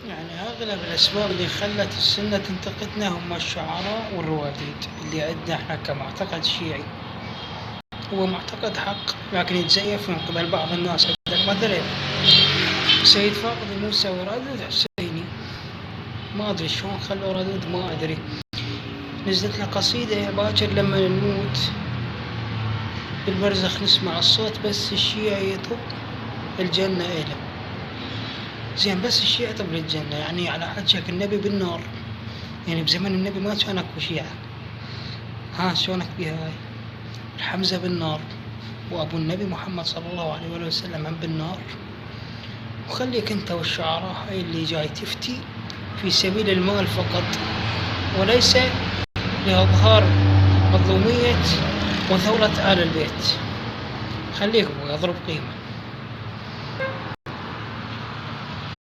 يعني أغلب الأسباب اللي خلت السنة تنتقدنا هم الشعراء والرواديد اللي عندنا إحنا كمعتقد شيعي. هو معتقد حق لكن يتزيف من قبل بعض الناس. عندك مثلا سيد فاقد موسى ورادود حسيني، ما أدري شلون خلوا رادود، ما أدري. نزلت له قصيدة باكر لما نموت بالبرزخ نسمع الصوت بس الشيعي يطب الجنة إله. زين بس الشيعة طب للجنة، يعني على حجك النبي بالنار، يعني بزمن النبي ما كان اكو شيعة. شلونك بها هاي؟ الحمزة بالنار وابو النبي محمد صلى الله عليه وآله وسلم هم بالنار. وخليك انت والشعراء هاي اللي جاي تفتي في سبيل المال فقط وليس لإظهار مظلومية وثورة آل البيت. خليك ابوي اضرب قيمة.